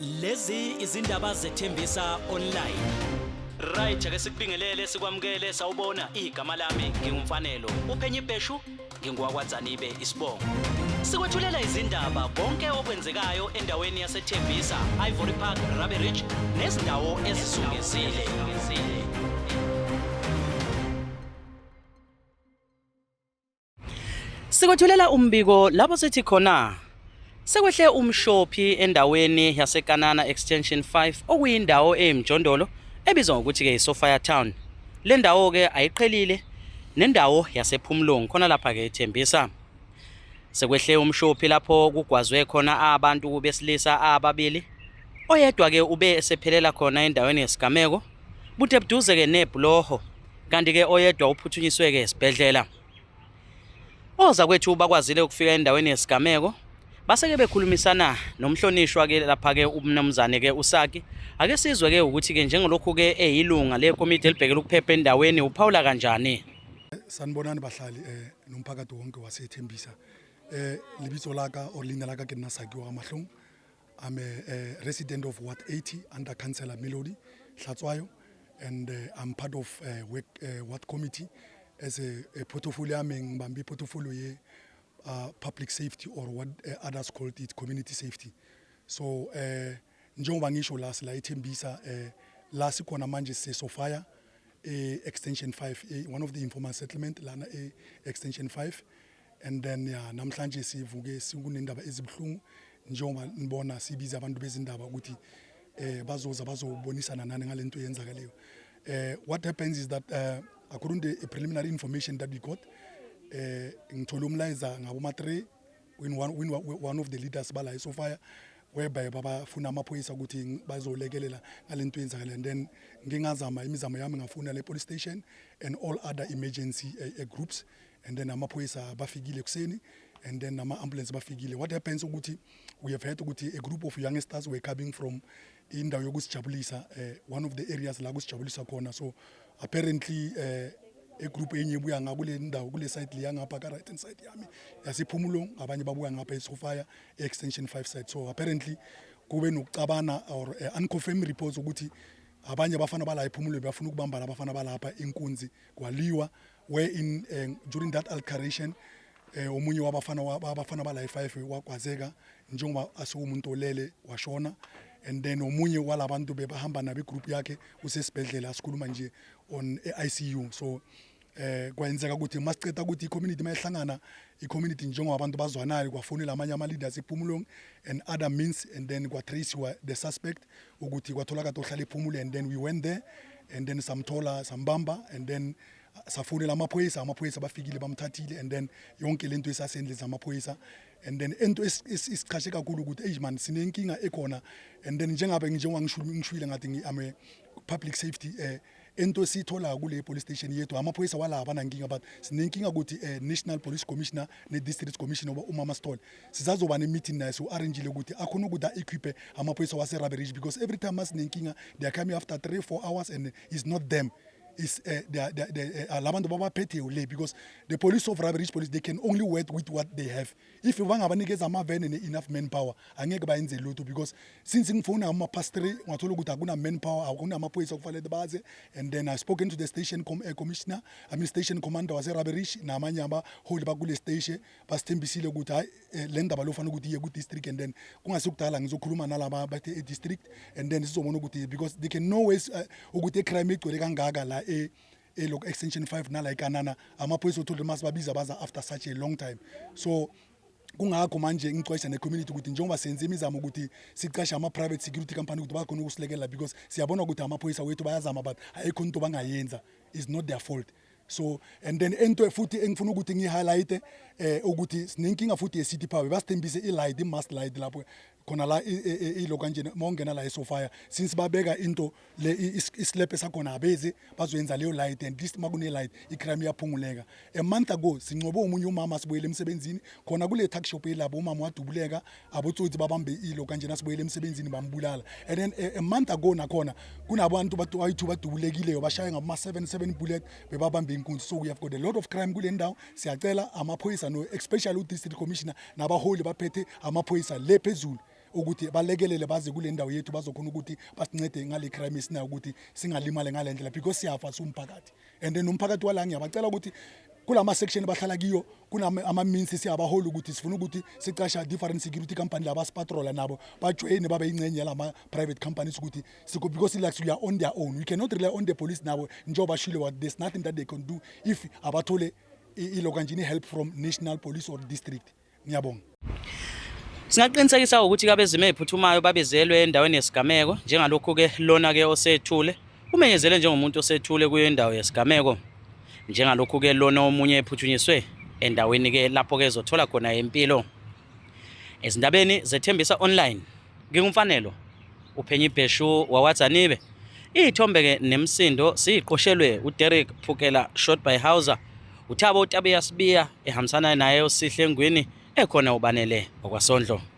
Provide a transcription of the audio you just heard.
Lezi izindaba zethembisa online. Right ake sikubingelele sikwamukele sawubona igama lami ngingumfanelo uphenye ibheshu ngingwakwaZanibe isibongo. Sikwethulela izindaba konke okwenzekayo endaweni yaseThembisa, Ivory Park, Rabe Ridge nezindawo ezisungezile. Sikwethulela umbiko lapho sithi khona sekwehle umshophi endaweni yaseKanana Extension 5 okuyindawo emjondolo ebizwa ngokuthi ke iSophia Town. Le ndawo ke ayiqhelile nendawo yasePhumlong khona lapha ke eThembisa. Sekwehle umshophi lapho kugwazwe khona abantu besilisa ababili. Oyedwa ke ube esephelela khona endaweni yesigameko buthe buduze ke nebhuloho, kanti ke oyedwa uphuthunyiswe ke esibhedlela. Oza kwethu bakwazile ukufika endaweni yesigameko baseke bekhulumisana nomhlonishwa ke lapha ke umnumzane ke uSaki. Ake sizwe ke ukuthi ke njengolokhu ke eyilunga lekomiti elibhekela ukuphepha endaweni uphawula kanjani. Sanibonani bahlali nomphakathi wonke waseThembisa. Libitso laka or lina laka ke nna Saki wa Mahlong. I'm a resident of Ward 80 under Councillor Melody Hlatswayo, and I'm part of Ward Committee as a portfolio. I'm ngibambe portfolio ye public safety, or what others call it community safety. So njengoba ngisho la eThembisa la sikhona manje seSophia extension 5, one of the informal settlement lana extension 5, and then namhlanje sivuke sikunendaba ezibhlungu njengoba nibona sibiza abantu bezindaba ukuthi bazoza bazobonisana nani ngalento yenzakaleyo. What happens is that according to the preliminary information that we got, ngithola umlayiza ngaboma3 one of the leaders bala eSophia, whereby babafuna amaphoyisa ukuthi bazolekelela ngalento yenzakala, and then ngingazama imizamo yami ngafuna le police station and all other emergency groups, and then amaphoyisa bafikile kuseni, and then ama ambulance bafikile. What happens ukuthi we have heard ukuthi a group of youngsters were coming from indawo yokusijabulisa, one of the areas la kusijabulisa khona. So apparently a group enye buya ngakule ndawo kule site le yangapha ka right hand side yami yasiphumulong, abanye babuya ngapha eSophia extension 5 side. So apparently kube nokucabana or unconfirmed reports ukuthi abanye abafana bala ephumulong bafuna ukubamba labafana balapha inkunzi kwaliwa, where in during that altercation omunye wabafana bala e5 wakwazeka njengoba asumuntu olele washona, and then omunye walabantu bebahamba nabe group yakhe usesibhedlela asikhuluma nje on ICU. So kwenzeka ukuthi masiceda ukuthi i-community mayihlangana, i-community njengoba abantu bazwanayo kwafonela amanye ama-leaders ePhumulong and other means, and then kwatrace the suspect ukuthi kwatholakala ohlala ePhumule, and then we went there and then samthola sambamba, and then safonela amaphoyisa bafikile bamthathile, and then yonke lento isasendleza amaphoyisa, and then into isichashe kakhulu ukuthi man sinenkinga ekhona, and then njengoba ngishwile ngathi ame public safety into sithola kule police station yethu amaphoyisa wala abanankinga, but sinenkinga ukuthi National Police Commissioner ne District Commissioner uMama Stole sizazoba ne meeting naye, so arrange ukuthi akhona ukuthi equip amaphoyisa wase Rabe Ridge, because every time masinenkinga they are coming after 3-4 hours and it's not them, is labantu babaphethe ule, because the police of Rabe Ridge police, they can only work with what they have. If bangabanikeza ama-van and enough manpower angeke bayenze lutho, because since ngifuna ama-past 3 ngathola ukuthi akuna manpower, akuna amaphoyisa kufanele baze, and then I spoken to the station commissioner, station commander wase Rabe Ridge namanye abaholi bakule station basithembisile ukuthi hayi le ndaba lo fanele ukuthi iye ku-district, and then kungasekudala ngizokhuluma nalaba bathe e-district, and then sizobona ukuthi because they can no ways ukuthi i-crime igcwele kangaka la local extension 5 nala eKanana amaphoyisa othola masibabiza baza after such a long time. So kungakho manje ngixwayisa ne-community ukuthi njengoba senze imizamo ukuthi sicashe ama-private security company ukuthi bakhona ukusilekelela, because siyabona ukuthi amaphoyisa wethu bayazama but ayikho into bangayenza, is not their fault. So and then into futhi engifuna ukuthi ngi-highlight ukuthi sinenkinga futhi ye-city power, basithembise i-light, i-must light lapho khona la ilo kanje mawungena la eSophia, since babeka into le islap esakhona abeze bazoyenza leyo light, and this makune light icrime yaphunguleka. A month ago sincobe umunye umama sibuyele emsebenzini khona kule tuck shop elabo umama wadubuleka, abotsotsi babambe ilo kanje nasibuyele emsebenzini bambulala, and then a month ago nakhona kunabantu bathu badubulekileyo bashaya ngama7 bullet bebabambe inkunzi. So we have got a lot of crime kule ndawo. Siyacela amaphoyisa no especially u district commissioner nabaholi baphethe amaphoyisa le phezulu ukuthi balekelele baze kule ndawo yethu bazokhona ukuthi basincede ngale crime esinayo ukuthi singalimale ngale ndlela because siyafa sumphakathi and then umphakathi wala ngiyabacela ukuthi kulama section bahlala kiyo kunama means siyabahola ukuthi sifuna ukuthi sicasha different security company laba sipatrola nabo bajoin babe ingcenye lama private companies ukuthi because like we are on their own, we cannot rely on the police nabo njoba shilo what there's nothing that they can do if abathole ilokanjini help from national police or district. Ngiyabonga. Singaqinisekisa ukuthi abezimo eziphuthumayo babezelwe endaweni yesigameko njengalokho ke lona ke osethule umenyezele njengomuntu osethule kuyo indawo yesigameko njengalokho ke lona omunye ephuthunyiswe endaweni ke lapho ke ezothola khona impilo. Ezindabeni zethembisa online ngingumfanelo uPhenyi Bheshu wawaZanibe. Ithombe ke nemsindo siqoshelwe uDerek Phukela shot by Hauser, uThabo Tabiya Sibiya ehambisana naye uSihle Ngwini ekhona ubanele okwasondlo.